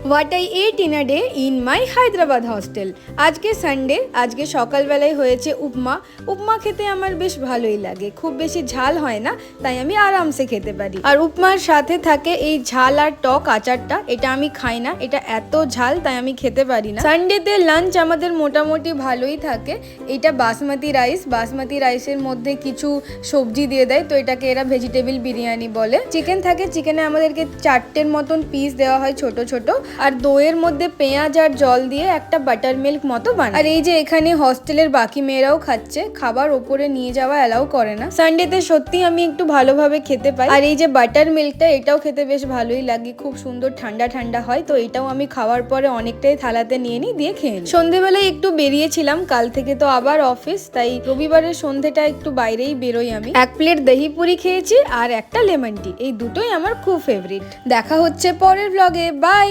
What I ate in a day in my Hyderabad hostel. আজকে Sunday, আজকে সকালবেলায় হয়েছে উপমা। উপমা খেতে আমার বেশ ভালোই লাগে, খুব বেশি ঝাল হয় না, তাই আমি আরামসে খেতে পারি। আর উপমার সাথে থাকে এই ঝাল আর টক আচারটা, এটা আমি খাই না, এটা এত ঝাল তাই আমি খেতে পারি না। সানডেতে লাঞ্চ আমাদের মোটামুটি ভালোই থাকে। এটা বাসমতি রাইস, বাসমতি রাইসের মধ্যে কিছু সবজি দিয়ে দেয়, তো এটাকে এরা ভেজিটেবল বিরিয়ানি বলে। চিকেন থাকে, চিকেনে আমাদেরকে 4টের মতন পিস দেওয়া হয় ছোট ছোট, আর দইয়ের মধ্যে পেঁয়াজ আর জল দিয়ে একটা বাটার মিল্ক মতো বানায়। আর এই যে এখানে হস্টেলের বাকি মেয়েরাও খাচ্ছে, খাবার ওপরে নিয়ে যাওয়া অ্যালাউ করে না। সানডেতে সত্যি আমি একটু ভালোভাবে খেতে পাই। আর এই যে বাটার মিল্কটা, এটাও খেতে বেশ ভালোই লাগে, খুব সুন্দর ঠান্ডা ঠান্ডা হয়, তো এটাও আমি খাওয়ার পরে অনেকটাই থালাতে নিয়ে নিই, দিয়ে খেয়ে নিই। সন্ধেবেলায় একটু বেরিয়েছিলাম, কাল থেকে তো আবার অফিস, তাই রবিবারের সন্ধেটা একটু বাইরেই বেরোই আমি। 1 প্লেট দহি পুরি খেয়েছি আর একটা লেমন টি, এই দুটোই আমার খুব ফেভারিট। দেখা হচ্ছে পরের ব্লগে, বাই।